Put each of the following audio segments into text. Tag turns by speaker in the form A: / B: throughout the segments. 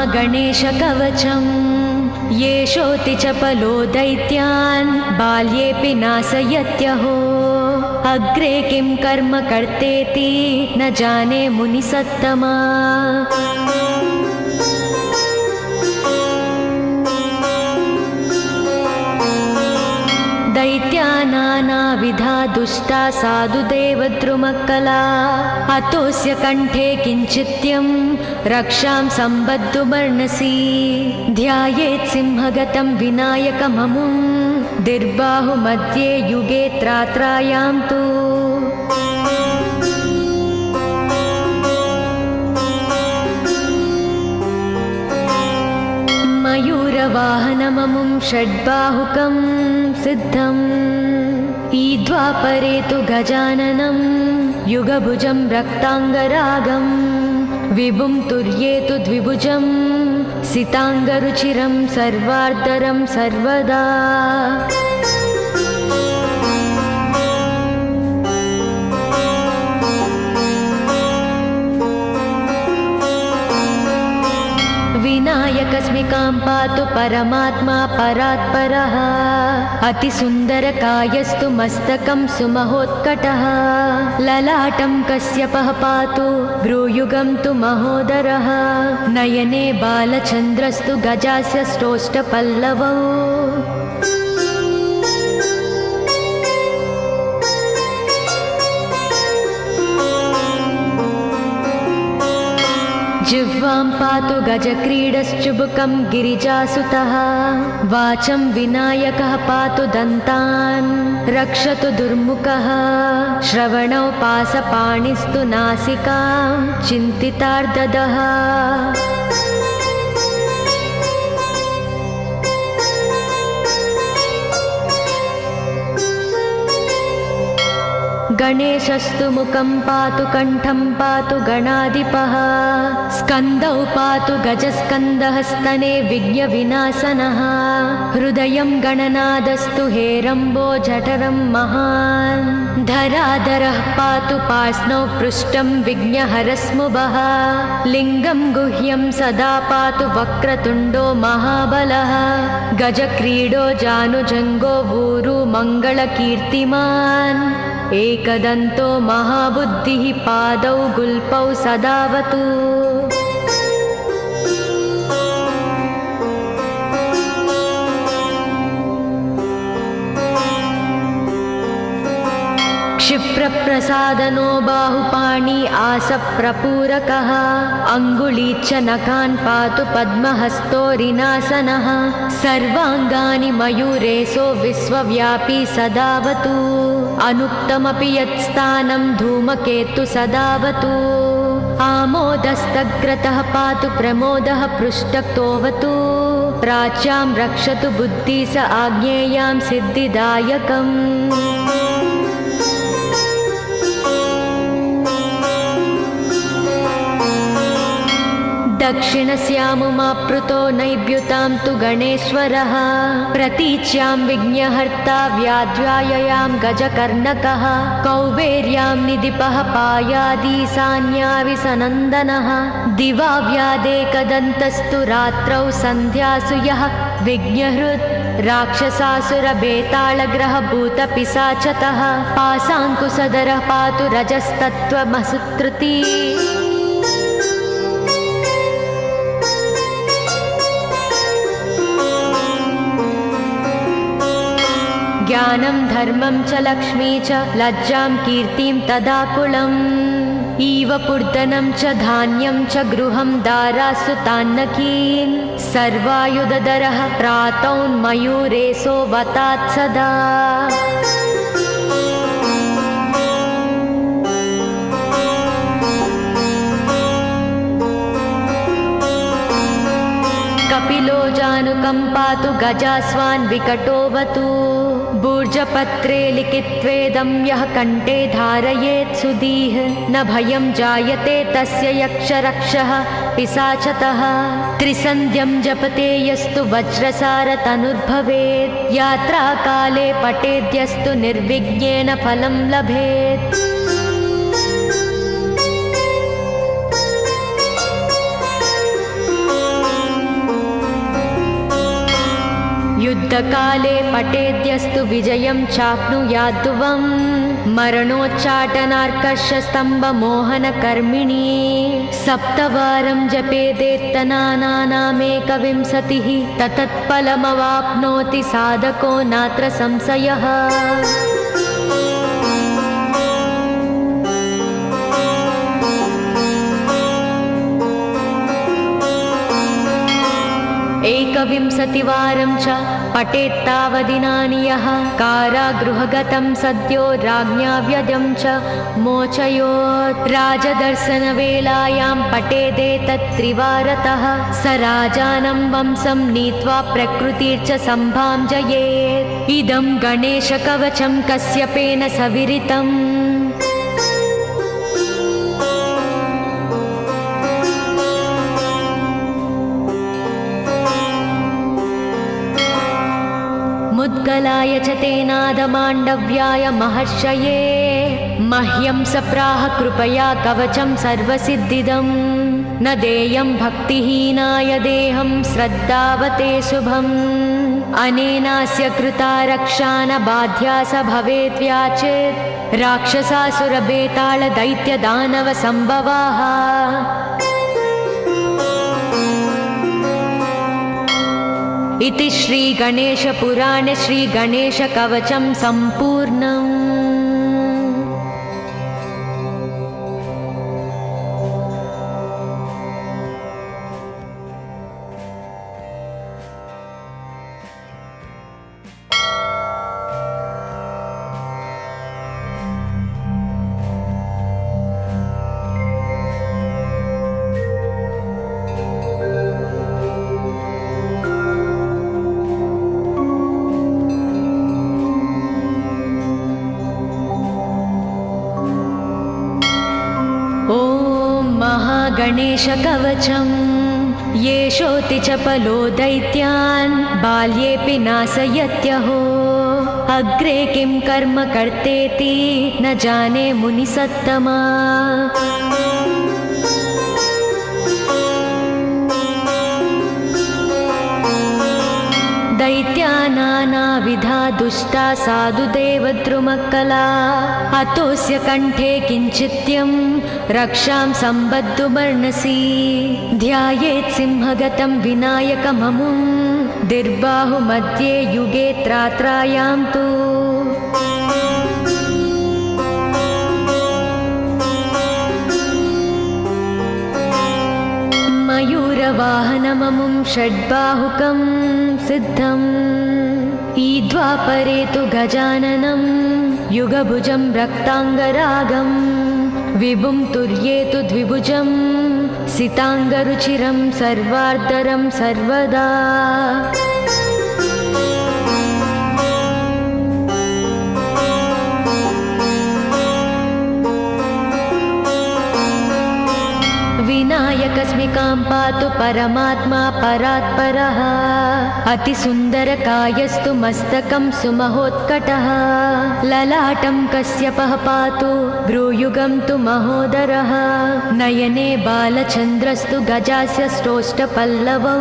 A: महागणेशकवचम् येषोऽति चपलो दैत्यान् बाल्येऽपि नाशयत्यहो अग्रे किं कर्म कर्तेति न जाने मुनिसत्तमा दैत्या नानाविधा दुष्टा साधुदेवद्रुमक्कला अतोऽस्य कण्ठे किञ्चित्यं रक्षां सम्बद्धुमर्णसि ध्यायेत् सिंहगतं विनायकममुं दिर्बाहुमध्ये युगे त्रात्रायां तु मयूरवाहनममुं षड्बाहुकं सिद्धम् ईद्वापरे तु गजाननं युगभुजं रक्ताङ्गरागं विभुं तुर्ये तु द्विभुजं सिताङ्गरुचिरं सर्वार्धरं सर्वदा विनायकस्मिकां पातु परमात्मा परात्परः अतिसुन्दरकायस्तु मस्तकं सुमहोत्कटः ललाटं कश्यपः पातु भ्रूयुगं तु महोदरः नयने बालचन्द्रस्तु गजास्य स्रोष्टपल्लवौ जिह्वां पातु गजक्रीडश्चुबुकं गिरिजासुतः वाचं विनायकः पातु दन्तान् रक्षतु दुर्मुखः श्रवणौ पासपाणिस्तु नासिकां चिन्तितार्ददः गणेशस्तु मुखं पातु कण्ठं पातु गणाधिपः स्कन्दौ पातु गजस्कन्दः स्तने विघ्नविनाशनः हृदयं गणनादस्तु हेरम्बो जठरं महान् धराधरः पातु पार्ष्णौ पृष्ठं विघ्नहरस्मुभः लिङ्गं गुह्यं सदा पातु वक्रतुण्डो महाबलः गजक्रीडो जानुजङ्गो ऊरु मङ्गलकीर्तिमान् एकदन्तो महाबुद्धिः पादौ गुल्पौ सदावतु क्षिप्रप्रसादनो बाहुपाणि आसप्रपूरकः अङ्गुलीच्च नखान् पातु पद्महस्तोरिनासनः सर्वाङ्गानि मयूरेशो विश्वव्यापी सदावतु अनुक्तमपि यत्स्थानं धूमकेतु सदावतु आमोदस्तग्रतः पातु प्रमोदः पृष्ठतोऽवतु प्राच्यां रक्षतु बुद्धि स आज्ञेयां सिद्धिदायकम् दक्षिणस्यामुमाप्लुतो नैव्युतां तु गणेश्वरः प्रतीच्यां विघ्नहर्ता व्याध्याययां गजकर्णकः कौबेर्यां निधिपः पायादीशान्याविसनन्दनः दिवा व्यादेकदन्तस्तु रात्रौ सन्ध्यासु यः विघ्नहृत् राक्षसासुरबेताళग्रहभूतपिशाचतः पाशाङ्कुशधरः पातु रजस्तत्त्वमसुत्कृती ज्ञानं धर्मं च लक्ष्मी च लज्जां कीर्तिं तदाकुलम् इव पूर्धनं च धान्यं च गृहं दारासु तान्नकीन् सर्वायुधधरः प्रातौन्मयूरेशो वतात् सदा कपिलो जानुकं पातु गजास्वान् विकटोऽवतु भूर्जपत्रे लिखित्वेदं यः कण्ठे धारयेत् सुधीः न भयं जायते तस्य यक्षरक्षः पिशाचतः त्रिसन्ध्यं जपते यस्तु वज्रसारतनुर्भवेत् यात्राकाले पठेद्यस्तु निर्विघ्नेन फलं लभेत् युद्धकाले पठेद्यस्तु विजयं चाप्नुयाद्ध्रुवम् मरणोच्चाटनार्कषस्तम्भमोहनकर्मिणी सप्तवारं जपेदेत्तनानामेकविंशतिः ततत्फलमवाप्नोति साधको नात्र संशयः। एकविंशतिवारं च पठेत्तावदिनानि यः कारागृहगतं सद्यो राज्ञा व्यजं च मोचयोत्। राजदर्शनवेलायां पठेदेतत्त्रिवारतः स राजानं वंशं नीत्वा प्रकृतिर्च सम्भाजयेत्। इदं गणेशकवचं कश्यपेन सविरितम्। मुद्गलाय च तेनादमाण्डव्याय महर्षये मह्यं सप्राह कृपया कवचं सर्वसिद्धिदं न देयं भक्तिहीनाय देहं श्रद्धावते शुभम्। अनेनास्य कृता रक्षा न बाध्या स भवेत् व्याचेत् राक्षसासुरबेताल दैत्यदानव संभवाः। इति श्री गणेशपुराणे श्री गणेशकवचं सम्पूर्णम्। गणेशकवचं येषोऽति चपलो दैत्यान् बाल्येऽपि नाशयत्यहो। अग्रे किं कर्म कर्तेति न जाने मुनिसत्तमा। दैत्या नानाविधा दुष्टा साधुदेवद्रुमक्कला अतोऽस्य कण्ठे किञ्चित्यं रक्षां सम्बद्धुमर्णसि। ध्यायेत् सिंहगतं विनायकममुं दिर्बाहुमध्ये युगे त्रात्रायां तु। मयूरवाहनममुं षड्बाहुकं सिद्धम्। ईद्वापरे तु गजाननं युगभुजं रक्ताङ्गरागं विभुं तुर्येतु द्विभुजं सिताङ्गरुचिरं सर्वार्धरं सर्वदा। विनायकस्मिकां पातु परमात्मा परात्परः। अतिसुन्दरकायस्तु मस्तकं सुमहोत्कटः। ललाटं कश्यपः पातु भ्रूयुगं तु महोदरः। नयने बालचन्द्रस्तु गजास्य श्रोष्ठपल्लवौ।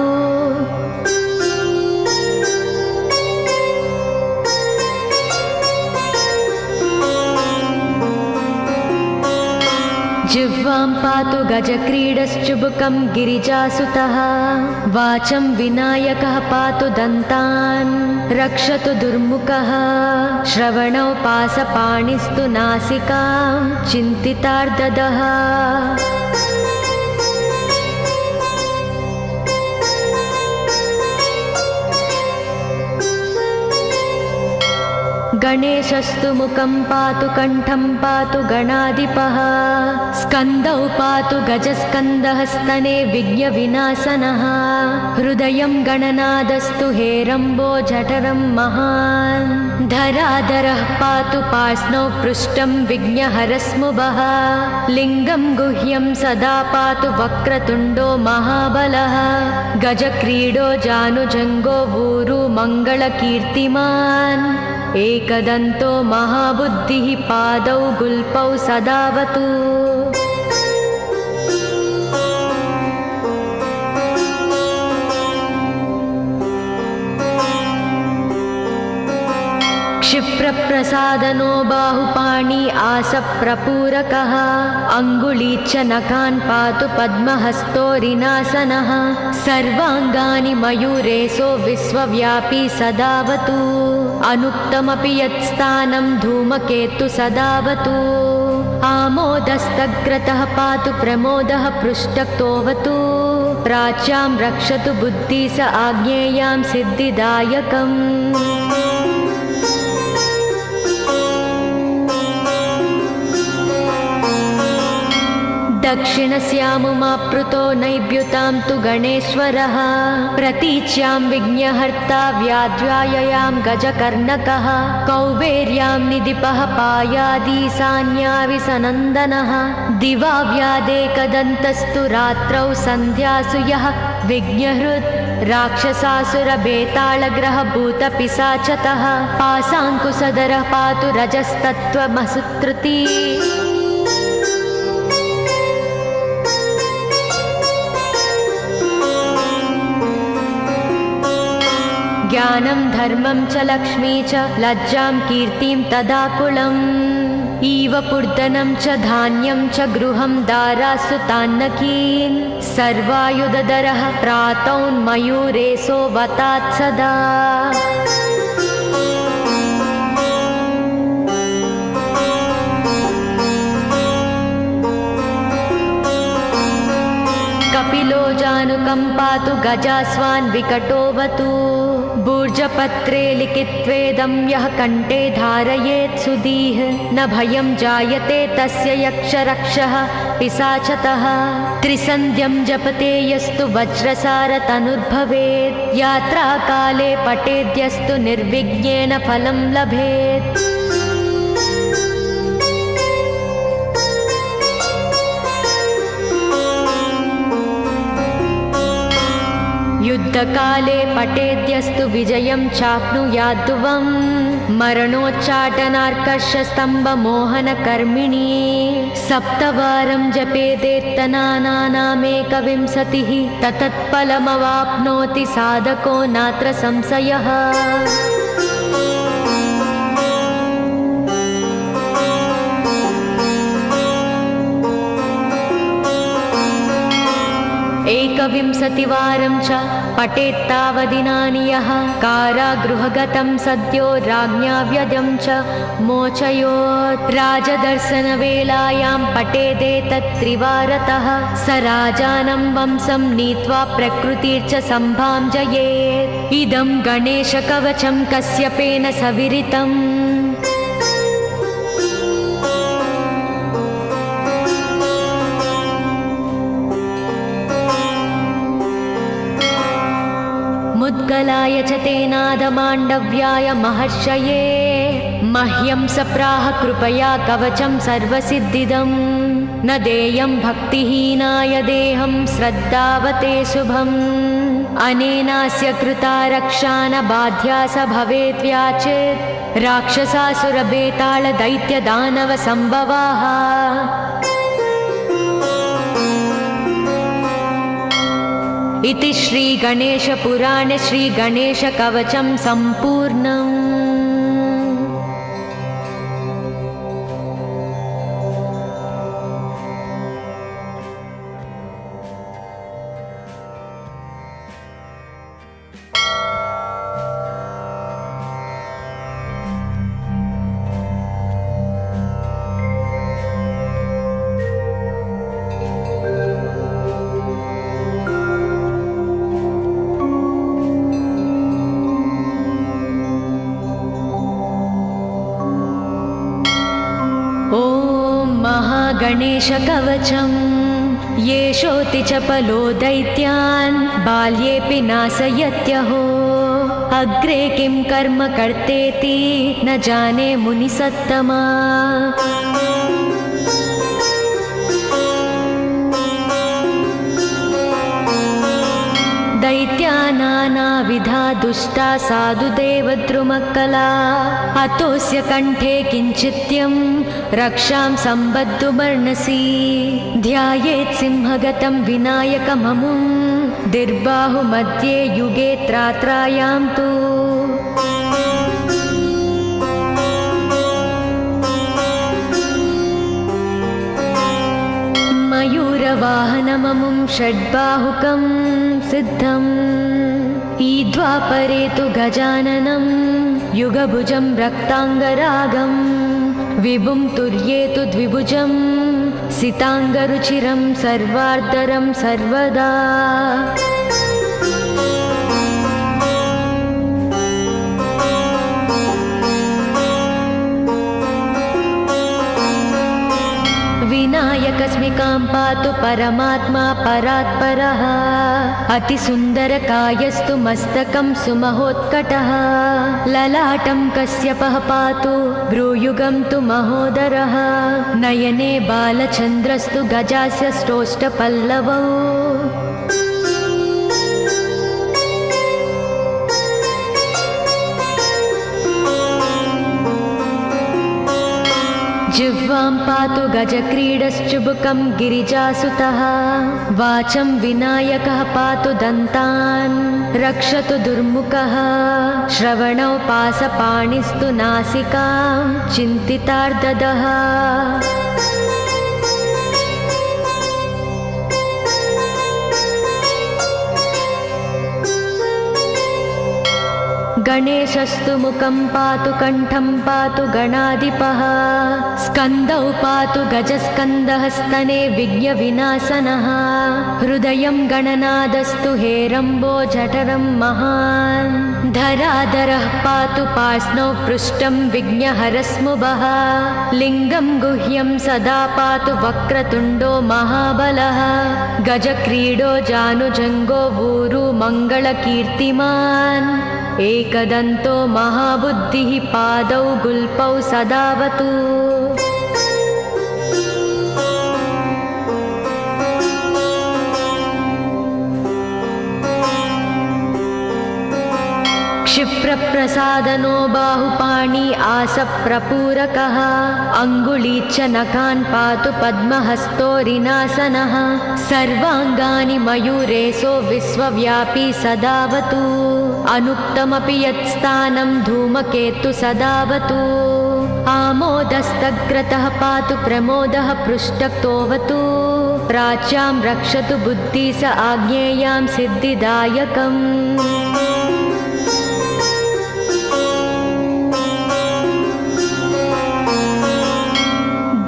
A: जिह्वां पातु गजक्रीडश्चुबुकं गिरिजासुतः। वाचं विनायकः पातु दन्तान् रक्षतु दुर्मुखः। श्रवणौ पासपाणिस्तु नासिकां चिन्तितार्ददः। गणेशस्तु मुखं पातु कण्ठं पातु गणाधिपः। स्कन्दौ पातु गजस्कन्दः स्तने विघ्नविनाशनः। हृदयं गणनादस्तु हेरम्बो जठरं महान्। धराधरः पातु पार्ष्णौ पृष्ठं विघ्नहरस्मुभः। लिङ्गं गुह्यं सदा पातु वक्रतुण्डो महाबलः। गजक्रीडो जानुजङ्गो ऊरु मङ्गलकीर्तिमान्। एकदन्तो महाबुद्धिः पादौ गुल्पौ सदावतु। क्षिप्रप्रसादनो बाहुपाणि आसप्रपूरकः अङ्गुलीच्च नखान् पातु पद्महस्तोरिनासनः सर्वाङ्गानि मयूरेशो विश्वव्यापी सदावतु अनुक्तमपि यत्स्थानं धूमकेतु सदावतु आमोदस्तग्रतः पातु प्रमोदः पृष्ठतोऽवतु प्राच्यां रक्षतु बुद्धि स आज्ञेयां सिद्धिदायकम् दक्षिणस्यामुमाप्लुतो नैव्युतां तु गणेश्वरः प्रतीच्यां विघ्नहर्ता व्याध्याययां गजकर्णकः कौबेर्यां निधिपः पायादीशान्याविसनन्दनः दिवा व्यादेकदन्तस्तु रात्रौ सन्ध्यासु यः विघ्नहृत् राक्षसासुरभेताళग्रहभूतपिशाचतः पासाङ्कुशधरः पातु रजस्तत्त्वमसुत्रुती ज्ञानं धर्मं च लक्ष्मी च लज्जां कीर्तिं तदाकुलम् इव पूर्धनं च धान्यं च गृहं दारासु तान्नकीन् सर्वायुधधरः प्रातौन्मयूरेशो वतात् सदा कपिलो जानुकम्पातु गजास्वान् विकटोऽवतु भूर्जपत्रे लिखित्वेदं यः कण्ठे धारयेत् सुधीः न भयं जायते तस्य यक्षरक्षः पिशाचतः त्रिसन्ध्यं जपते यस्तु वज्रसारतनुर्भवेत् यात्राकाले पठेद्यस्तु निर्विघ्नेन फलं लभेत् युद्धकाले पठेद्यस्तु विजयं चाप्नुयाद्ध्रुवम् मरणोच्चाटनार्कर्षस्तम्भमोहनकर्मिणी सप्तवारं जपेदेत्तनानामेकविंशतिः ततत्फलमवाप्नोति साधको नात्र संशयः एकविंशतिवारं च पठेत्तावदिनानि यः कारागृहगतं सद्यो राज्ञा व्यदं च मोचयोत् राजदर्शनवेलायां पठेदेतत् त्रिवारतः स राजानं वंशं नीत्वा प्रकृतिर्च सम्भाञ्जयेत् इदं गणेशकवचं कश्यपेन सविरितम् मुद्गलाय च तेनादमाण्डव्याय महर्षये मह्यं सप्राह कृपया कवचं सर्वसिद्धिदं न देयं भक्तिहीनाय देहं श्रद्धावते शुभम् अनेनास्य कृता रक्षा न बाध्या स भवेत् व्याचेत् राक्षसासुरभेताళदैत्यदानवसम्भवाः इति श्री गणेशपुराणे श्री गणेशकवचं सम्पूर्णम्। गणेशकवचं येषोऽति चपलो दैत्यान् बाल्येऽपि नाशयत्यहो अग्रे किं कर्म कर्तेति न जाने मुनिसत्तमा। दैत्या नानाविधा दुष्टा साधुदेवद्रुमक्कला अतोऽस्य कण्ठे किञ्चित्यं रक्षां सम्बद्धुमर्णसि ध्यायेत् सिंहगतं विनायकममुं दिर्बाहुमध्ये युगे त्रात्रायां तु गरुडवाहनममुं षड्बाहुकं सिद्धम् ईद्वापरे तु गजाननं युगभुजं रक्ताङ्गरागं विभुं तुर्ये तु द्विभुजं सिताङ्गरुचिरं सर्वार्धरं सर्वदा विनायकस्मिकां पातु परमात्मा परात्परः अतिसुन्दरकायस्तु मस्तकं सुमहोत्कटः ललाटं कश्यपः पातु भ्रूयुगं तु महोदरः नयने बालचन्द्रस्तु गजास्य स्रोष्ठपल्लवौ जिह्वां पातु गजक्रीडश्चुबुकं गिरिजासुतः वाचं विनायकः पातु दन्तान् रक्षतु दुर्मुखः श्रवणौ पासपाणिस्तु नासिकां चिन्तितार्ददः गणेशस्तु मुखं पातु कण्ठं पातु गणाधिपः स्कन्दौ पातु गजस्कन्दः स्तने विघ्नविनाशनः हृदयं गणनादस्तु हेरम्बो जठरं महान् धराधरः पातु पार्ष्णौ पृष्ठं विघ्नहरस्मुभः लिङ्गं गुह्यं सदा पातु वक्रतुण्डो महाबलः गजक्रीडो जानुजङ्गो ऊरु मङ्गलकीर्तिमान् एकदन्तो महाबुद्धिः पादौ गुल्पौ सदावतु क्षिप्रप्रसादनो बाहुपाणि आसप्रपूरकः अङ्गुली च नखान् पातु पद्महस्तोरिनासनः सर्वाङ्गानि मयूरेशो विश्वव्यापी सदावतु अनुक्तमपि यत्स्थानं धूमकेतु सदावतु आमोदस्तग्रतः पातु प्रमोदः पृष्ठतोऽवतु प्राच्यां रक्षतु बुद्धि स आज्ञेयां सिद्धिदायकम्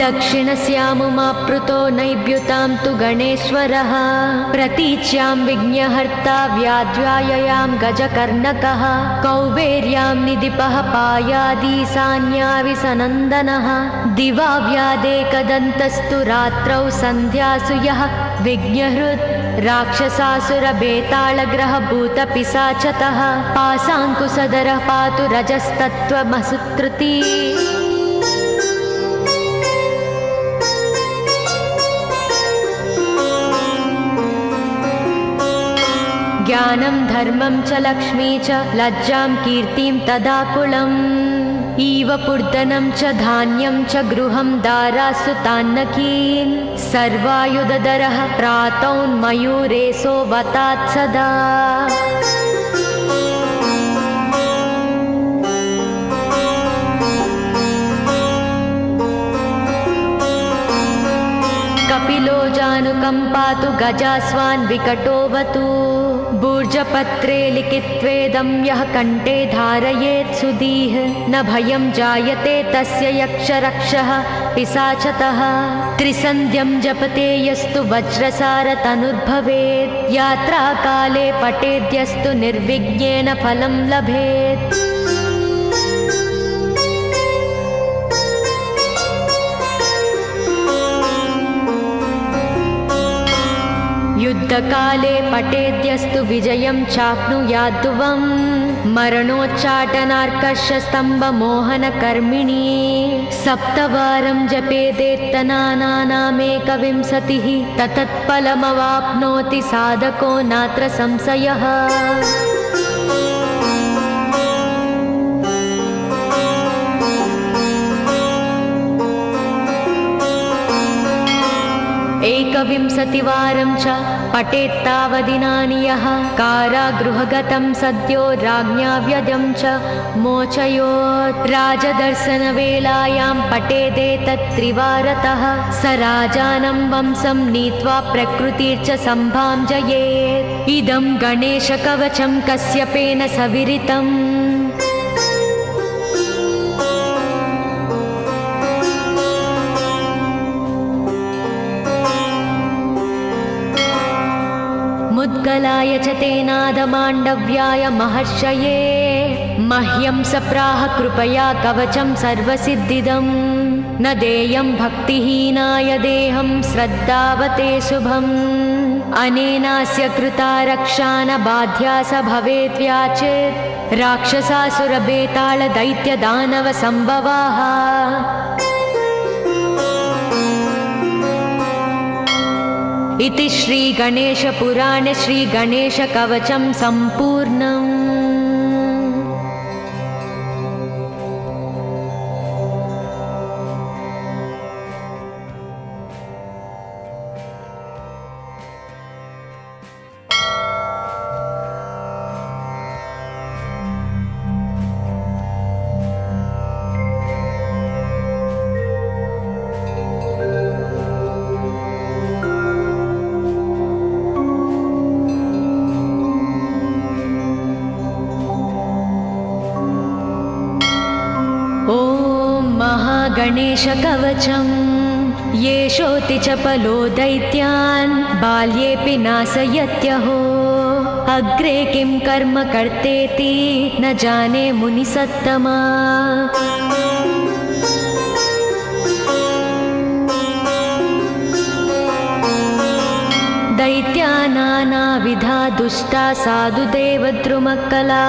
A: दक्षिणस्यामुमाप्लुतो नैव्युतां तु गणेश्वरः प्रतीच्यां विघ्नहर्ता व्याध्याययां गजकर्णकः कौबेर्यां निधिपः पायादीशान्याविसनन्दनः दिवा व्यादेकदन्तस्तु रात्रौ सन्ध्यासु यः विघ्नहृत् राक्षसासुरबेतालग्रहभूतपिशाचतः पाशाङ्कुशधरः पातु रजस्तत्त्वमसुत्रुति ज्ञानं धर्मं च लक्ष्मी च लज्जां कीर्तिं तदाकुलम् इव पूर्धनं च धान्यं च गृहं दारासु तान्नकीन् सर्वायुधधरः प्रातौन्मयूरेशो वतात् सदा कपिलो जानुकं पातु गजास्वान् विकटोऽवतु भूर्जपत्रे लिखित्वेदं यः कण्ठे धारयेत् सुधीः न भयं जायते तस्य यक्षरक्षः पिशाचतः त्रिसन्ध्यं जपते यस्तु वज्रसारतनुर्भवेत् यात्राकाले पठेद्यस्तु निर्विघ्नेन फलं लभेत् युद्धकाले पठेद्यस्तु विजयं चाप्नुयाद्ध्रुवम् मरणोच्चाटनार्कषस्तम्भमोहनकर्मिणी सप्तवारं जपेदेत्तनानामेकविंशतिः ततत्फलमवाप्नोति साधको नात्र संशयः एकविंशतिवारं च पठेत्तावदिनानि यः कारागृहगतं सद्यो राज्ञा व्यजं च मोचयोत् राजदर्शनवेलायां पठेदेतत्त्रिवारतः स राजानं वंशं नीत्वा प्रकृतिर्च सम्भाञ्जयेत् इदं गणेशकवचं कश्यपेन सविरितम् मुद्गलाय च तेनादमाण्डव्याय महर्षये मह्यं सप्राह कृपया कवचं सर्वसिद्धिदं न देयं भक्तिहीनाय देहं श्रद्धावते शुभम् अनेनास्य कृता रक्षा न बाध्या स भवेत् व्याचेत् राक्षसासुरबेतालदैत्यदानवसम्भवाः इति श्रीगणेशपुराणे श्रीगणेशकवचं सम्पूर्णम्। गणेशकवचं येषोऽति चपलो दैत्यान् बाल्येऽपि नाशयत्यहो अग्रे किं कर्म कर्तेति न जाने मुनिसत्तमा दैत्या नानाविधा दुष्टा साधुदेवद्रुमक्कला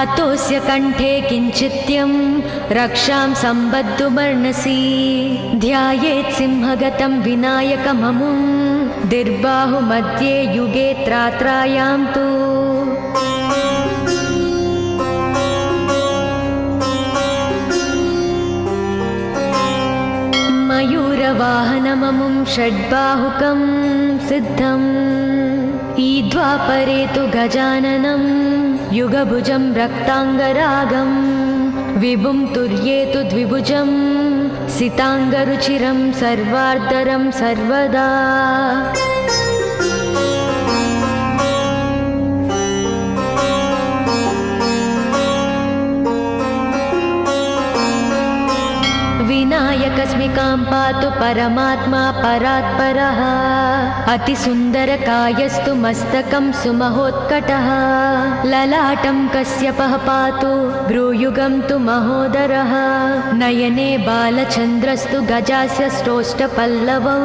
A: अतोऽस्य कण्ठे किञ्चित्यं रक्षां सम्बद्धुमर्णसि ध्यायेत् सिंहगतं विनायकममुं दिर्बाहुमध्ये युगे त्रात्रायां तु मयूरवाहनममुं षड्बाहुकं सिद्धम् ईद्वापरे तु गजाननं युगभुजं रक्ताङ्गरागं विभुं तुर्ये तु द्विभुजं सिताङ्गरुचिरं सर्वार्धरं सर्वदा विनायकस्मिकां पातु परमात्मा परात्परः अतिसुन्दरकायस्तु मस्तकं सुमहोत्कटः ललाटं कश्यपः पातु भ्रूयुगं तु महोदरः नयने बालचन्द्रस्तु गजास्य श्रोष्ठपल्लवौ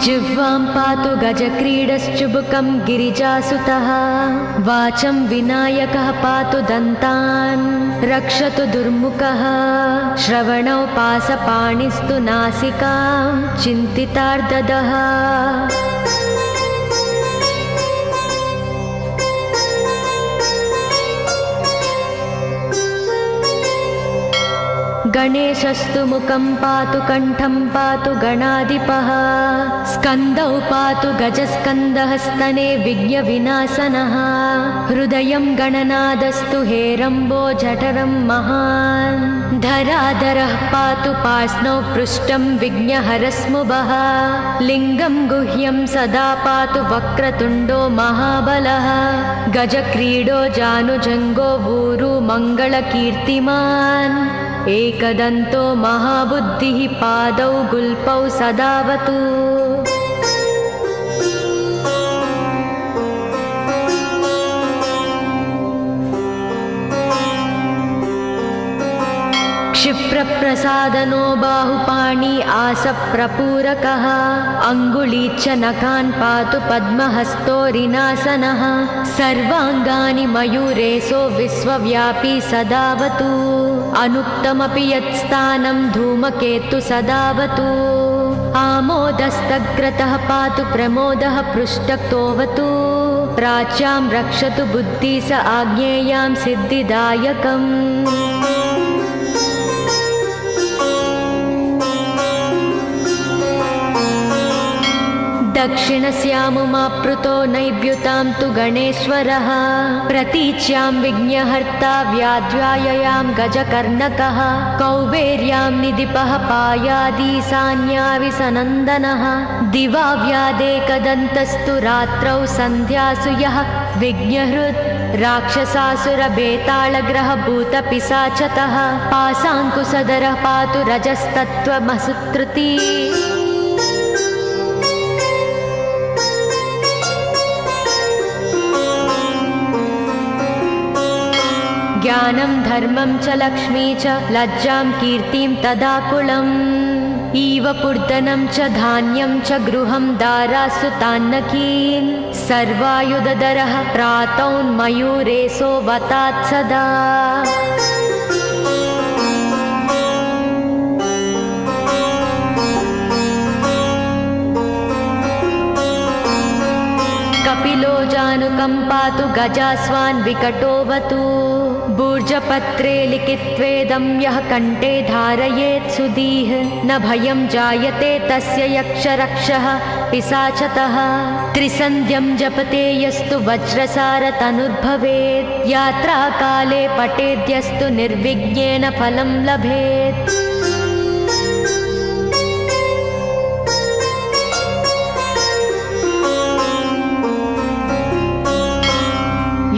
A: जिह्वां पातु गजक्रीडश्चुबुकं गिरिजासुतः वाचं विनायकः पातु दन्तान् रक्षतु दुर्मुखः श्रवणौ पासपाणिस्तु नासिकां चिन्तितार्ददः गणेशस्तु मुखं पातु कण्ठं पातु गणाधिपः स्कन्दौ पातु गजस्कन्दः स्तने विघ्नविनाशनः हृदयं गणनादस्तु हेरम्बो जठरं महान् धराधरः पातु पार्ष्णौ पृष्ठं विघ्नहरस्मुभः लिङ्गं गुह्यं सदा पातु वक्रतुण्डो महाबलः गजक्रीडो जानुजङ्गो ऊरु मङ्गलकीर्तिमान् एकदन्तो महाबुद्धिः पादौ गुल्पौ सदावतु क्षिप्रप्रसादनो बाहुपाणि आसप्रपूरकः अङ्गुलीच्च नखान् पातु पद्महस्तोरिनासनः सर्वाङ्गानि मयूरेशो विश्वव्यापी सदावतु अनुक्तमपि यत्स्थानं धूमकेतु सदावतु आमोदस्तग्रतः पातु प्रमोदः पृष्ठतोऽवतु प्राच्यां रक्षतु बुद्धि स आज्ञेयां सिद्धिदायकम् दक्षिणस्यामुमाप्लुतो नैव्युतां तु गणेश्वरः प्रतीच्यां विघ्नहर्ता व्याध्याययां गजकर्णकः कौबेर्यां निधिपः पायादीसान्याविसनन्दनः दिवा व्यादेकदन्तस्तु रात्रौ सन्ध्यासु यः विघ्नहृत् राक्षसासुरबेताళग्रहभूतपिशाचतः पासाङ्कुशधरः पातु रजस्तत्त्वमसुत्रुती ज्ञानं धर्मं च लक्ष्मी च लज्जां कीर्तिं तदाकुलम् इव पूर्धनं च धान्यं च गृहं दारासु तान्नकीन् सर्वायुधधरः प्रातौन्मयूरेशो वतात् सदा कपिलो जानुकम्पातु गजास्वान् विकटोऽवतु भूर्जपत्रे लिखित्वेदं यः कण्ठे धारयेत् सुधीः न भयं जायते तस्य यक्षरक्षः पिशाचतः त्रिसन्ध्यं जपते यस्तु वज्रसारतनुर्भवेत् यात्राकाले पठेद्यस्तु निर्विघ्नेन फलं लभेत्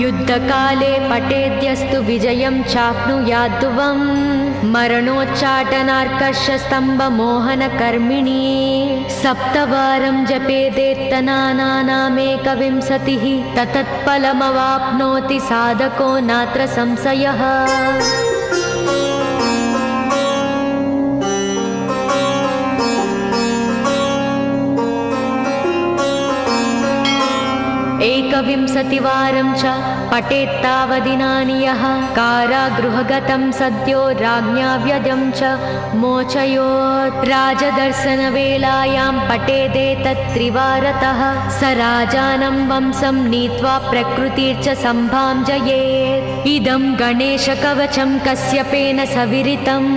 A: युद्धकाले पठेद्यस्तु विजयं चाप्नुयाद्ध्रुवम् मरणोच्चाटनार्कर्षस्तम्भमोहनकर्मिणी सप्तवारं जपेदेत्तनानामेकविंशतिः ततत्फलमवाप्नोति साधको नात्र संशयः एकविंशतिवारं च पठेत्तावदिनानि यः कारागृहगतं सद्यो राज्ञा व्यजं च मोचयोत् राजदर्शनवेलायां पठेदेतत्त्रिवारतः स राजानं वंशं नीत्वा प्रकृतिर्च सम्भाञ्जयेत् इदं गणेशकवचं कश्यपेन सविरितम्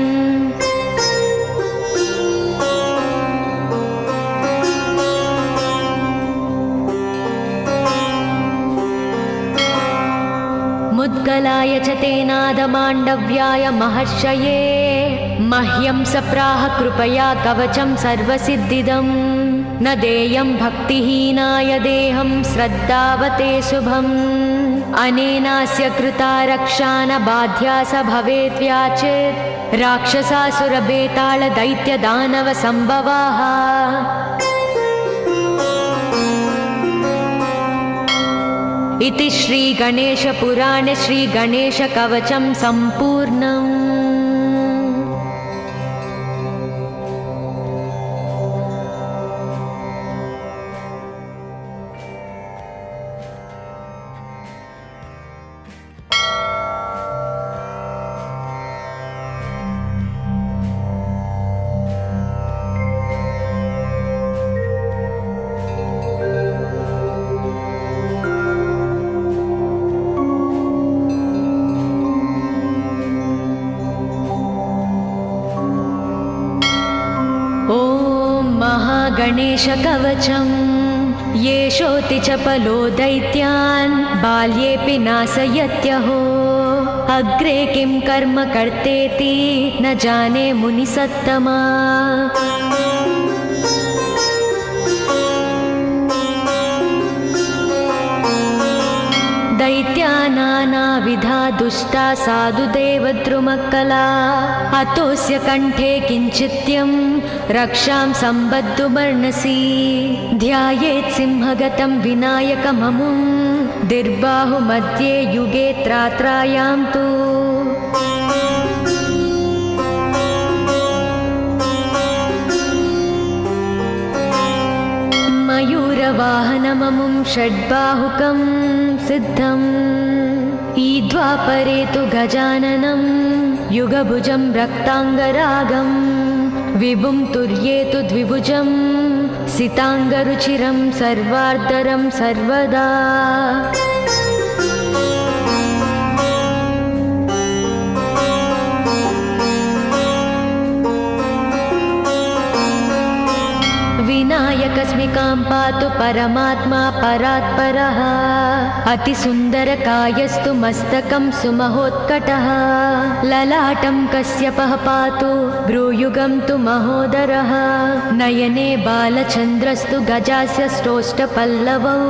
A: मुद्गलाय च तेनादमाण्डव्याय महर्षये मह्यं सप्राह कृपया कवचं सर्वसिद्धिदं न देयं भक्तिहीनाय देहं श्रद्धावते शुभम् अनेनास्य कृता रक्षा न बाध्या स भवेद्व्याचेत् राक्षसासुरबेताళदैत्यदानवसम्भवाः इति श्रीगणेशपुराणे श्रीगणेशकवचं सम्पूर्णम्। गणेशकवचं येषोति चपलो दैत्यान् बाल्येऽपि नाशयत्यहो अग्रे किं कर्म कर्तेति न जाने मुनिसत्तमा दैत्या नानाविधा दुष्टा साधुदेवद्रुमक्कला अतोऽस्य कण्ठे किञ्चित्यं रक्षां सम्बद्धुमर्णसि ध्यायेत् सिंहगतं विनायकममुं दिर्बाहुमध्ये युगे त्रात्रायां तु मयूरवाहनममुं षड्बाहुकं सिद्धम् ईद्वापरे तु गजाननं युगभुजं रक्ताङ्गरागम् विभुं तुर्येतु द्विभुजं सिताङ्गरुचिरं सर्वार्धरं सर्वदा। विनायकस्मिकां पातु परमात्मा परात्परः। अतिसुन्दरकायस्तु मस्तकं सुमहोत्कटः। ललाटं कश्यपः पातु भ्रूयुगं तु महोदरः। नयने बालचन्द्रस्तु गजास्य स्रोष्ठपल्लवौ।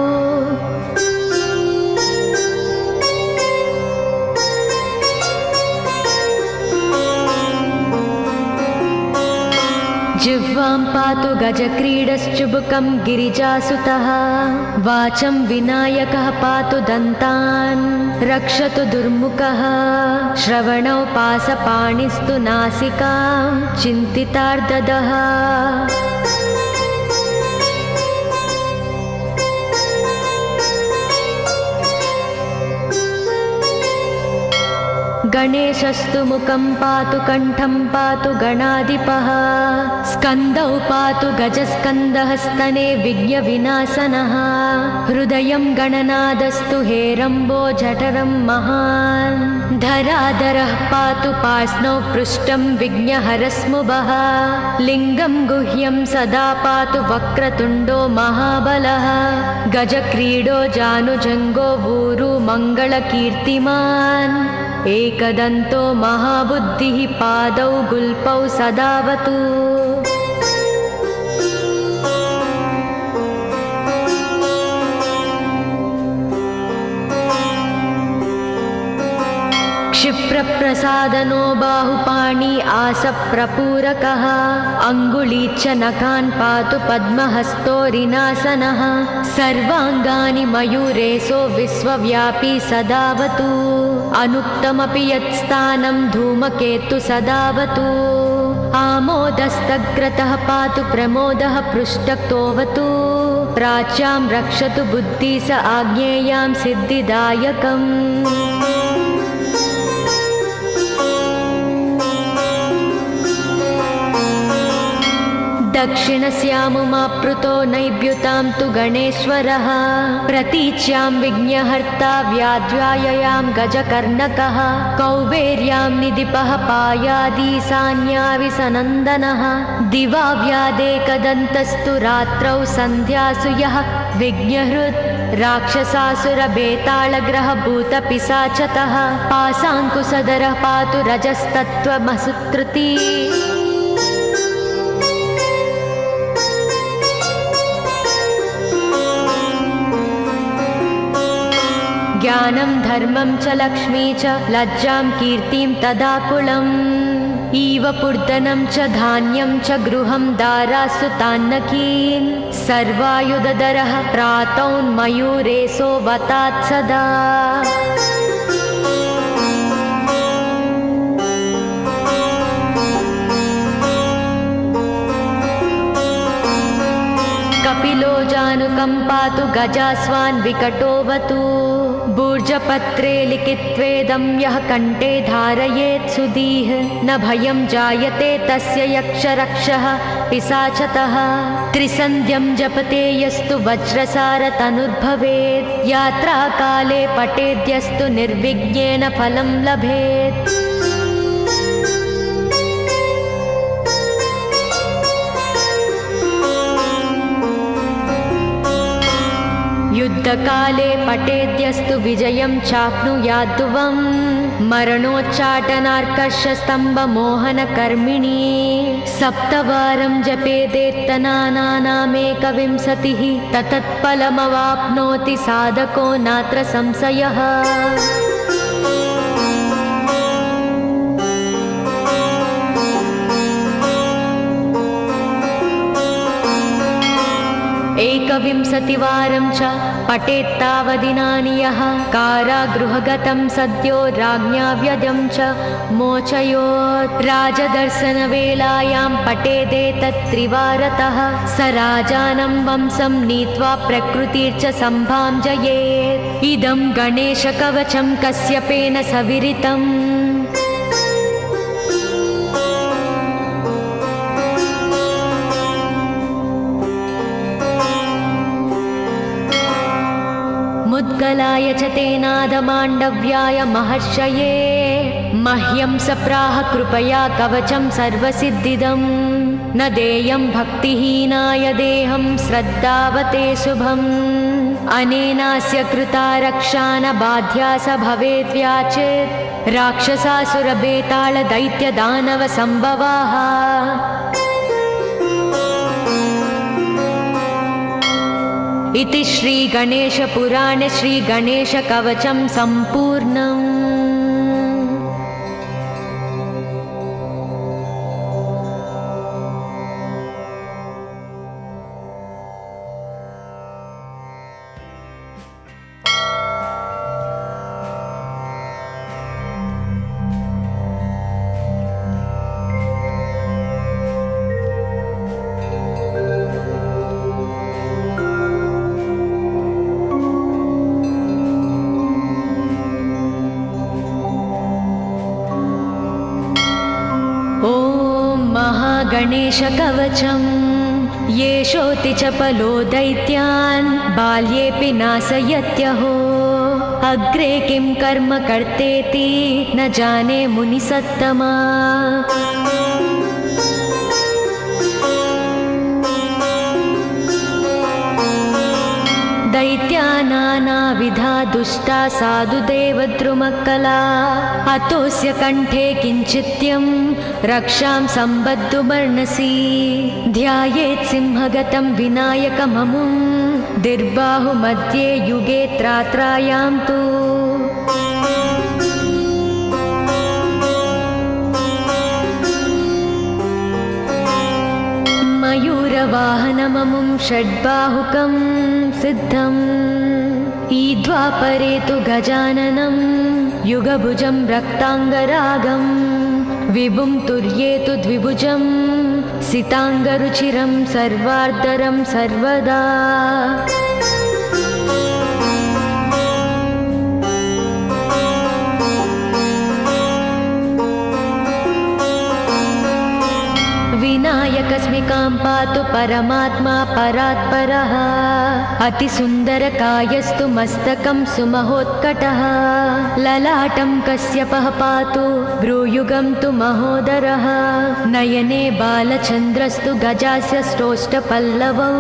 A: जिह्वां पातु गजक्रीडश्चुबुकं गिरिजासुतः। वाचं विनायकः पातु दन्तान् रक्षतु दुर्मुखः। श्रवणौ पासपाणिस्तु नासिकां चिन्तितार्ददः। गणेशस्तु मुखं पातु कण्ठं पातु गणाधिपः। स्कन्दौ पातु गजस्कन्दः स्तने विघ्नविनाशनः। हृदयं गणनादस्तु हेरम्बो जठरं महान्। धराधरः पातु पार्ष्णौ पृष्ठं विघ्नहरस्मुभः। लिङ्गं गुह्यं सदा पातु वक्रतुण्डो महाबलः। गजक्रीडो जानुजङ्गो ऊरु मङ्गलकीर्तिमान्। एकदन्तो महाबुद्धिः पादौ गुल्पौ सदावतु। क्षिप्रप्रसादनो बाहुपाणि आसप्रपूरकः। अङ्गुलीच्च नखान् पातु पद्महस्तोरिनासनः। सर्वाङ्गानि मयूरेशो विश्वव्यापी सदावतु। अनुक्तमपि यत्स्थानं धूमकेतु सदावतु। आमोदस्तग्रतः पातु प्रमोदः पृष्ठतोऽवतु। प्राच्यां रक्षतु बुद्धि स आज्ञेयां सिद्धिदायकम्। दक्षिणस्यामुमाप्लुतो नैव्युतां तु गणेश्वरः। प्रतीच्यां विघ्नहर्ता व्याध्याययां गजकर्णकः। कौबेर्यां निधिपः पायादीशान्याविसनन्दनः। दिवा व्यादेकदन्तस्तु रात्रौ सन्ध्यासु यः विघ्नहृत्। राक्षसासुरभेतालग्रह भूतपिशाचतः। पाशाङ्कुशधरः पातु रजस्तत्त्वमसुत्रुति। ज्ञानं धर्मं च लक्ष्मी च लज्जां कीर्तिं तदाकुलम्। इव पूर्धनं च धान्यं च गृहं दारासु तान्नकीन्। सर्वायुधधरः प्रातौन्मयूरेशो वतात् सदा। कपिलो जानुकं पातु गजास्वान् विकटोऽवतु। भूर्जपत्रे लिखित्वेदं यः कण्ठे धारयेत् सुधीः। न भयं जायते तस्य यक्षरक्षः पिशाचतः। त्रिसन्ध्यं जपते यस्तु वज्रसारतनुर्भवेत्। यात्राकाले पठेद्यस्तु निर्विघ्नेन फलं लभेत्। युद्धकाले पठेद्यस्तु विजयं चाप्नुयाद्ध्रुवम्। मरणोच्चाटनार्कर्षस्तम्भमोहनकर्मिणी। सप्तवारं जपेदेत्तनानामेकविंशतिः। ततत्फलमवाप्नोति साधको नात्र संशयः। एकविंशतिवारं च पठेत्तावदिनानि यः। कारागृहगतं सद्यो राज्ञा व्यजं च मोचयोत्। राजदर्शनवेलायां पठेदेतत्त्रिवारतः। स राजानं वंशं नीत्वा प्रकृतिर्च सम्भां जयेत्। इदं गणेशकवचं कश्यपेन सविरितम्। मङ्गलाय च तेनादमाण्डव्याय महर्षये मह्यं सप्राह कृपया कवचं सर्वसिद्धिदम् न देयं भक्तिहीनाय देहं श्रद्धावते शुभम् अनेनास्य कृता रक्षा न बाध्या स भवेद्व्याचेत् राक्षसासुरबेताल दैत्यदानव सम्भवाः। इति श्री गणेशपुराणे श्री गणेशकवचं सम्पूर्णम्। गणेशकवचं येषोऽति चपलो दैत्यान् बाल्येऽपि नाशयत्यहो अग्रे किं कर्म कर्तेति न जाने मुनिसत्तमा। दैत्या नानाविधा दुष्टा साधुदेवद्रुमक्कला अतोऽस्य कण्ठे किञ्चित्यं रक्षां सम्बद्धुमर्णसि ध्यायेत् सिंहगतं विनायकममुं दिर्बाहुमध्ये युगे त्रात्रायां तु मयूरवाहनममुं षड्बाहुकं सिद्धम् ईद्वापरे तु गजाननं युगभुजं रक्ताङ्गरागं विभुं तुर्ये तु द्विभुजं सिताङ्गरुचिरं सर्वार्धरं सर्वदा। विनायकस्मिकां पातु परमात्मा परात्परः अतिसुन्दरकायस्तु मस्तकं सुमहोत्कटः ललाटं कश्यपः पातु भ्रूयुगं तु महोदरः नयने बालचन्द्रस्तु गजास्य स्रोष्टपल्लवौ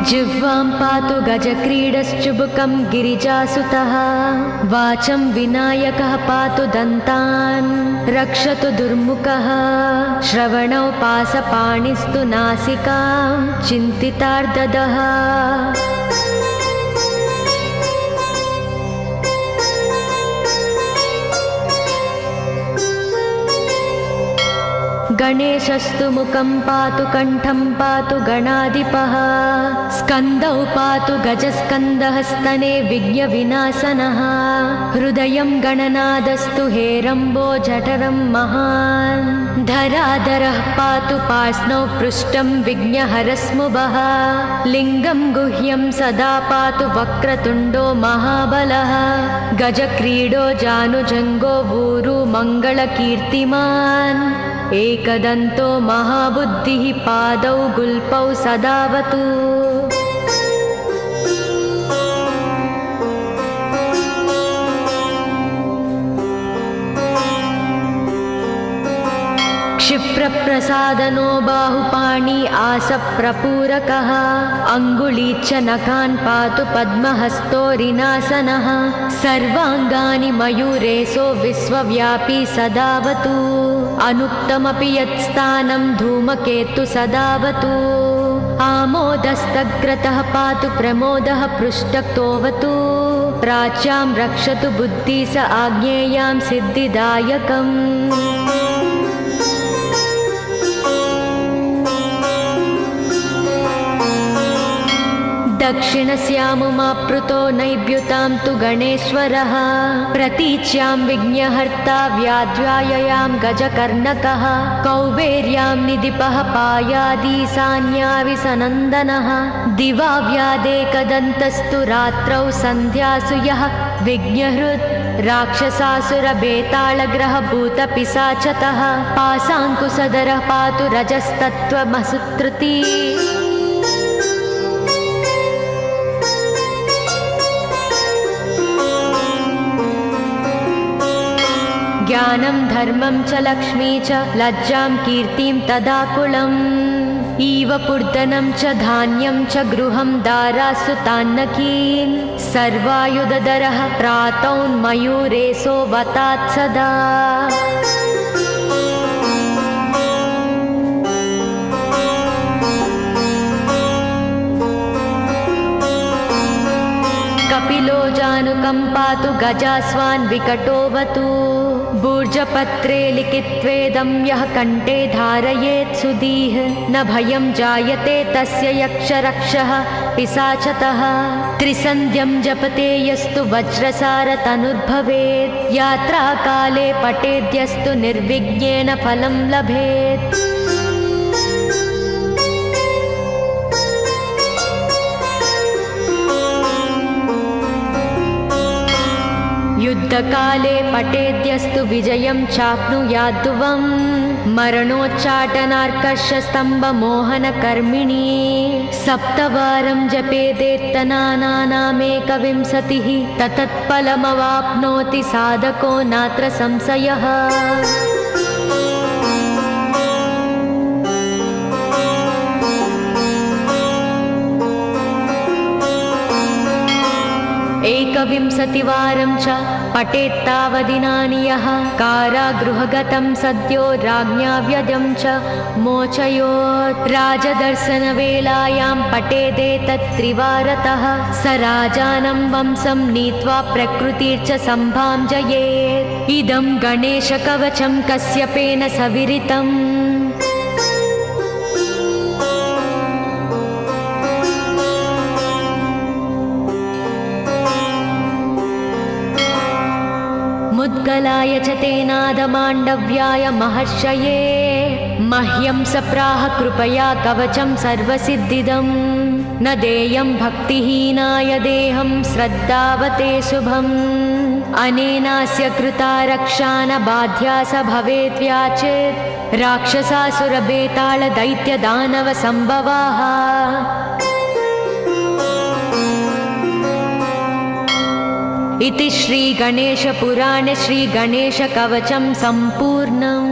A: जिह्वां पातु गजक्रीडश्चुबुकं गिरिजासुतः वाचं विनायकः पातु दन्तान् रक्षतु दुर्मुखः श्रवणौ पासपाणिस्तु नासिकां चिन्तितार्ददः गणेशस्तु मुखं पातु कण्ठं पातु गणाधिपः स्कन्दौ पातु गजस्कन्दः स्तने विघ्नविनाशनः हृदयं गणनादस्तु हेरम्बो जठरं महान् धराधरः पातु पार्ष्णौ पृष्ठं विघ्नहरस्मुभः लिङ्गं गुह्यं सदा पातु वक्रतुण्डो महाबलः गजक्रीडो जानुजङ्गो ऊरु मङ्गलकीर्तिमान् एकदन्तो महाबुद्धिः पादौ गुल्पौ सदावतु क्षिप्रप्रसादनो बाहुपाणि आसप्रपूरकः अङ्गुलीच्च नखान् पातु पद्महस्तोरिनासनः सर्वाङ्गानि मयूरेशो विश्वव्यापी सदावतु अनुक्तमपि यत्स्थानं धूमकेतु सदावतु आमोदस्तग्रतः पातु प्रमोदः पृष्ठतोऽवतु प्राच्यां रक्षतु बुद्धि स आज्ञेयां सिद्धिदायकम् दक्षिणस्यामुमाप्लुतो नैव्युतां तु गणेश्वरः प्रतीच्यां विघ्नहर्ता व्याध्याययां गजकर्णकः कौबेर्यां निधिपः पायादीशान्याविसनन्दनः दिवा व्यादेकदन्तस्तु रात्रौ सन्ध्यासु यः विघ्नहृत् राक्षसासुरबेताళग्रहभूतपिशाचतः पासाङ्कुशधरः पातु रजस्तत्त्वमसुत्रुती ज्ञानं धर्मं च लक्ष्मी च लज्जां कीर्तिं तदाकुलम् इव पूर्धनं च धान्यं च गृहं दारासु तान्नकीन् सर्वायुधधरः प्रातौन्मयूरेशो वतात् सदा कपिलो जानुकम्पातु गजास्वान् विकटोऽवतु भूर्जपत्रे लिखित्वेदं यः कण्ठे धारयेत् सुधीः न भयं जायते तस्य यक्षरक्षः पिशाचतः त्रिसन्ध्यं जपते यस्तु वज्रसारतनुर्भवेत् यात्राकाले पठेद्यस्तु निर्विघ्नेन फलं लभेत् युद्धकाले पठेद्यस्तु विजयं चाप्नुयाद्ध्रुवम् मरणोच्चाटनार्कषस्तम्भमोहनकर्मिणी सप्तवारं जपेदेत्तनानामेकविंशतिः ततत्फलमवाप्नोति साधको नात्र संशयः एकविंशतिवारं च पठेत्तावदिनानि यः कारागृहगतं सद्यो राज्ञा व्यजं च मोचयोत् राजदर्शनवेलायां पठेदेतत्त्रिवारतः स राजानं वंशं नीत्वा प्रकृतिर्च सम्भाजयेत् इदं गणेशकवचं कश्यपेन सविरितम् मुद्गलाय च तेनादमाण्डव्याय महर्षये मह्यं सप्राह कृपया कवचं सर्वसिद्धिदं न देयं भक्तिहीनाय देहं श्रद्धावते शुभम् अनेनास्य कृता रक्षा न बाध्या स भवेत् व्याचेत् राक्षसासुरबेताళदैत्यदानवसम्भवाः इति श्रीगणेशपुराणे श्रीगणेशकवचं सम्पूर्णम्।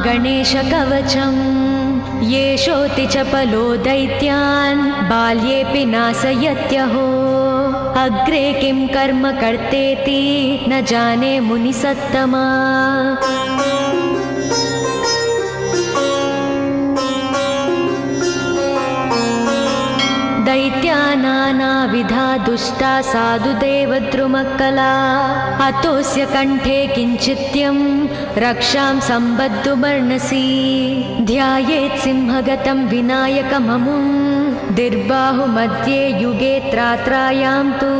A: गणेशकवचं येषोऽति चपलो दैत्यान् बाल्येऽपि नाशयत्यहो अग्रे किं कर्म कर्तेति न जाने मुनिसत्तमा दैत्या नानाविधा दुष्टा साधुदेवद्रुमक्कला अतोऽस्य कण्ठे किञ्चित्यं रक्षां सम्बद्धुमर्णसि ध्यायेत् सिंहगतं विनायकममुं दिर्बाहुमध्ये युगे त्रात्रायां तु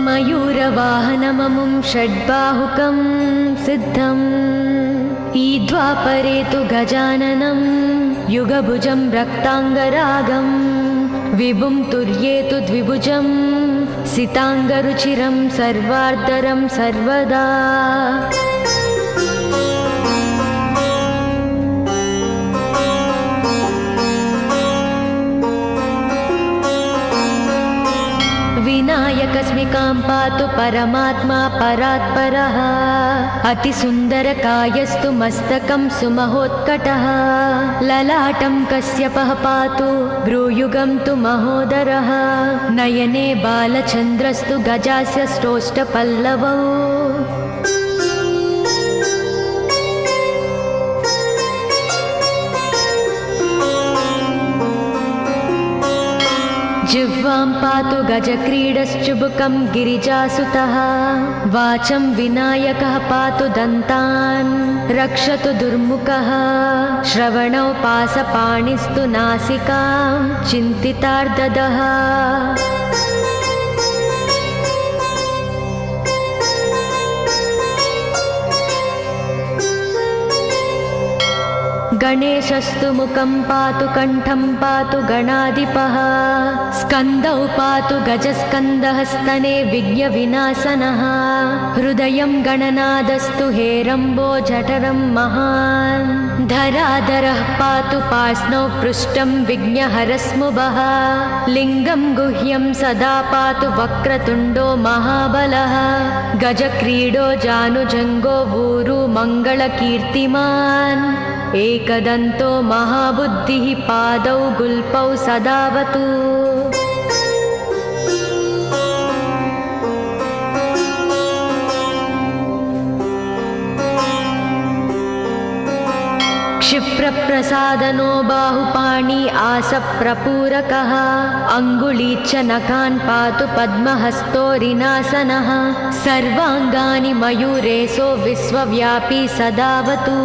A: मयूरवाहनममुं षड्बाहुकं सिद्धम् ईद्वापरे तु गजाननं युगभुजं रक्ताङ्गरागं विभुं तुर्ये तु द्विभुजं सिताङ्गरुचिरं सर्वार्धरं सर्वदा विनायकस्मिकां पातु परमात्मा परात्परः अतिसुन्दरकायस्तु मस्तकं सुमहोत्कटः ललाटं कश्यपः पातु भ्रूयुगं तु महोदरः नयने बालचन्द्रस्तु गजास्य श्रोष्ठपल्लवौ जिह्वां पातु गजक्रीडश्चुबुकं गिरिजासुतः वाचं विनायकः पातु दन्तान् रक्षतु दुर्मुखः श्रवणौ पासपाणिस्तु नासिकां चिन्तितार्ददः गणेशस्तु मुखं पातु कण्ठं पातु गणाधिपः स्कन्दौ पातु गजस्कन्दः स्तने विघ्नविनाशनः हृदयं गणनादस्तु हेरम्बो जठरं महान् धराधरः पातु पार्ष्णौ पृष्ठं विघ्नहरस्मुभः लिङ्गं गुह्यं सदा पातु वक्रतुण्डो महाबलः गजक्रीडो जानुजङ्गो ऊरु मङ्गलकीर्तिमान् एकदन्तो महाबुद्धिः पादौ गुल्पौ सदावतु क्षिप्रप्रसादनो बाहुपाणि आसप्रपूरकः अङ्गुलीच्च नखान् पातु पद्महस्तोरिनासनः सर्वाङ्गानि मयूरेशो विश्वव्यापी सदावतु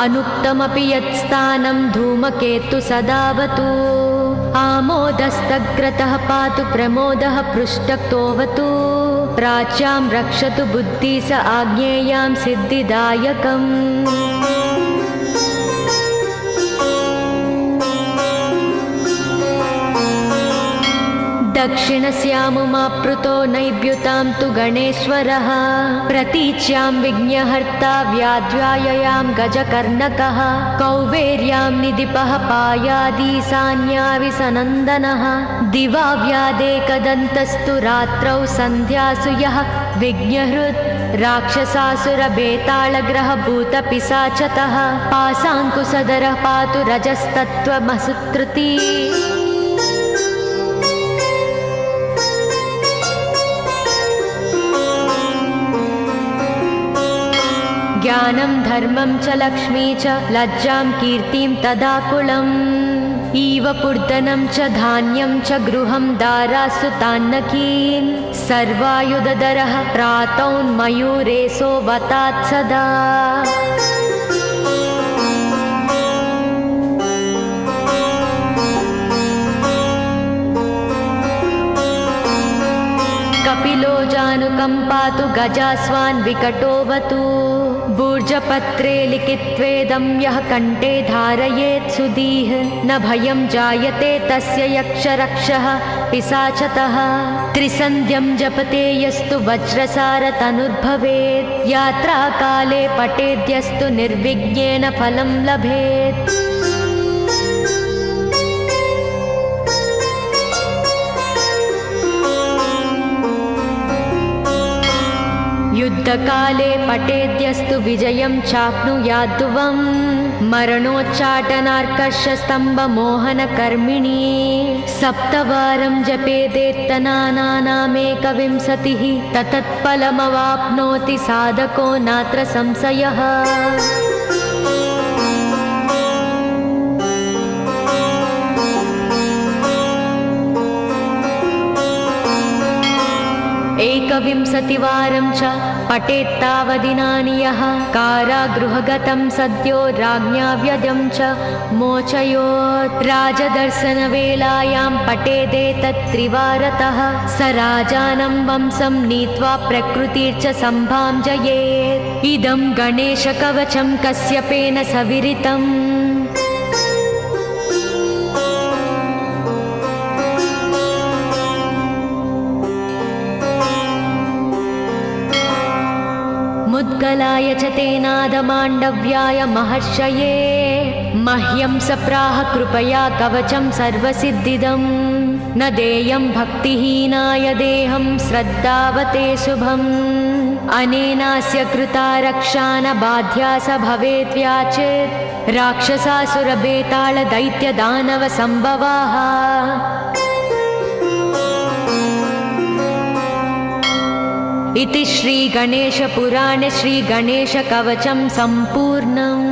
A: अनुक्तमपि यत्स्थानं धूमकेतु सदावतु आमोदस्तग्रतः पातु प्रमोदः पृष्ठतोऽवतु प्राच्यां रक्षतु बुद्धि स आज्ञेयां सिद्धिदायकम् दक्षिणस्यामुमाप्लुतो नैव्युतां तु गणेश्वरः प्रतीच्यां विघ्नहर्ता व्याध्याययां गजकर्णकः कौबेर्यां निधिपः पायादीशान्याविसनन्दनः दिवा व्यादेकदन्तस्तु रात्रौ सन्ध्यासु यः विघ्नहृत् राक्षसासुरभेताళग्रहभूतपिशाचतः पाशाङ्कुशधरः पातु रजस्तत्त्वमसुत्रुती ज्ञानं धर्मं च लक्ष्मी च लज्जां कीर्तिं तदाकुलम् इव पूर्धनं च धान्यं च गृहं दारासुतान्नकीन् सर्वायुधधरः प्रातौन्मयूरेशो वतात् सदा कपिलो जानुकं पातु गजास्वान् विकटोऽवतु भूर्जपत्रे लिखित्वेदं यः कण्ठे धारयेत् सुधीः न भयं जायते तस्य यक्षरक्षः पिशाचतः त्रिसन्ध्यं जपते यस्तु वज्रसारतनुर्भवेत् यात्राकाले पठेद्यस्तु निर्विघ्नेन फलं लभेत् युद्धकाले पठेद्यस्तु विजयं चाप्नुयाद्ध्रुवम् मरणोच्चाटनार्कर्षस्तम्भमोहनकर्मिणी सप्तवारं जपेदेत्तनानामेकविंशतिः ततत्फलमवाप्नोति साधको नात्र संशयः एकविंशतिवारं च पठेत्तावदिनानि यः कारागृहगतं सद्यो राज्ञा व्यदं च मोचयोत् राजदर्शनवेलायां पठेदेतत्त्रिवारतः स राजानं वंशं नीत्वा प्रकृतिर्च सम्भाजयेत् इदं गणेशकवचं कश्यपेन सविरितम् मुद्गलाय च तेनादमाण्डव्याय महर्षये मह्यं सप्राह कृपया कवचं सर्वसिद्धिदं न देयं भक्तिहीनाय देहं श्रद्धावते शुभम् अनेनास्य कृता रक्षा न बाध्या स भवेत् व्याचेत् राक्षसासुरभेताళदैत्यदानवसम्भवाः इति श्री गणेशपुराणे श्री गणेशकवचं सम्पूर्णम्।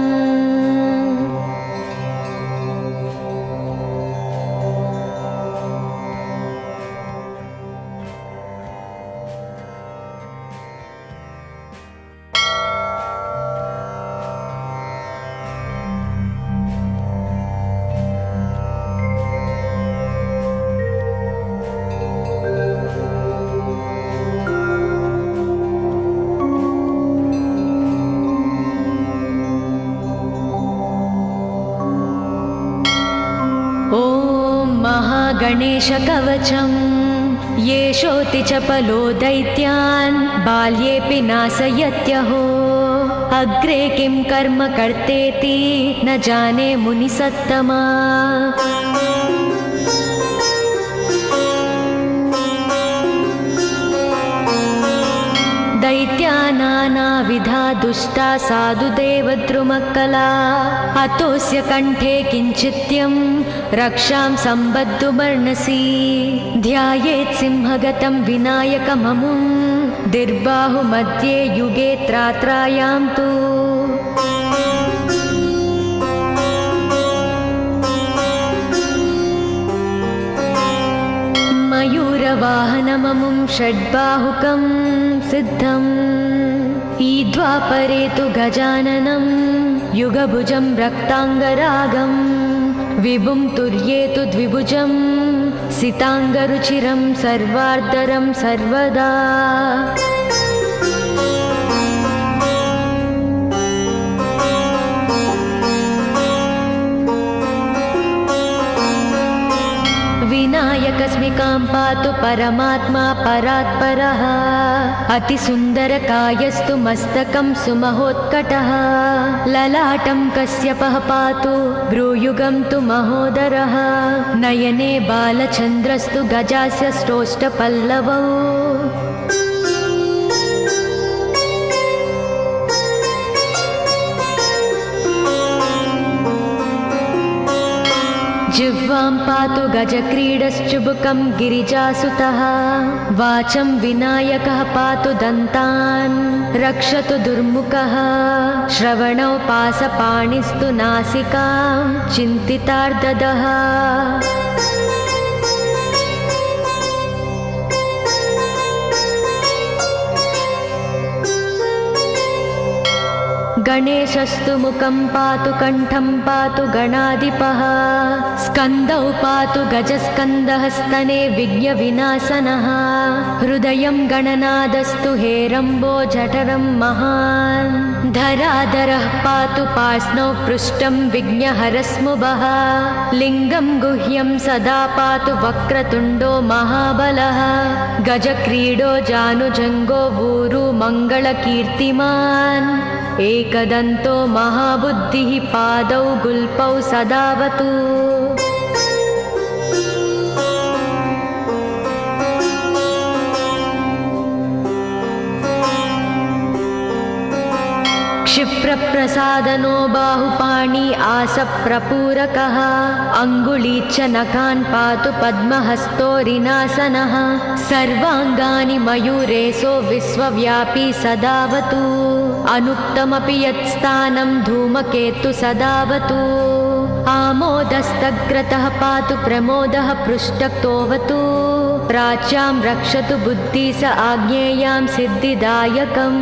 A: गणेशकवचम् येषोऽति चपलो दैत्यान् बाल्येऽपि नाशयत्यहो अग्रे किं कर्म कर्तेति न जाने मुनिसत्तमा दैत्या नानाविधा दुष्टा साधुदेवद्रुमक्कला अतोऽस्य कण्ठे किञ्चित्यं रक्षां सम्बद्धुमर्णसि ध्यायेत् सिंहगतं विनायकममुं दिर्बाहुमध्ये युगे त्रात्रायां तु मयूरवाहनममुं षड्बाहुकं सिद्धम् ईद्वापरे तु गजाननं युगभुजं रक्ताङ्गरागं विभुं तुर्ये तु द्विभुजं सिताङ्गरुचिरं सर्वार्धरं सर्वदा विनायकस्मिकां पातु परमात्मा परात्परः अतिसुन्दरकायस्तु मस्तकं सुमहोत्कटः ललाटं कश्यपः पातु भ्रूयुगं तु महोदरः नयने बालचन्द्रस्तु गजास्य स्रोष्ठपल्लवौ जिह्वां पातु गजक्रीडश्चुबुकं गिरिजासुतः वाचं विनायकः पातु दन्तान् रक्षतु दुर्मुखः श्रवणौ पासपाणिस्तु नासिकां चिन्तितार्ददः गणेशस्तु मुखं पातु कण्ठं पातु गणाधिपः स्कन्दौ पातु गजस्कन्दः स्तने विघ्नविनाशनः हृदयं गणनादस्तु हेरम्बो जठरं महान् धराधरः पातु पार्ष्णौ पृष्ठं विघ्नहरस्मुभः लिङ्गं गुह्यं सदा पातु वक्रतुण्डो महाबलः गजक्रीडो जानुजङ्गो ऊरु मङ्गलकीर्तिमान् एकदन्तो महाबुद्धिः पादौ गुल्पौ सदावतु क्षिप्रप्रसादनो बाहुपाणि आसप्रपूरकः अङ्गुलीच्च नखान् पातु पद्महस्तोरिनासनः सर्वाङ्गानि मयूरेशो विश्वव्यापी सदावतु अनुक्तमपि यत्स्थानं धूमकेतु सदावतु आमोदस्तग्रतः पातु प्रमोदः पृष्ठतोऽवतु प्राच्यां रक्षतु बुद्धि स आज्ञेयां सिद्धिदायकम्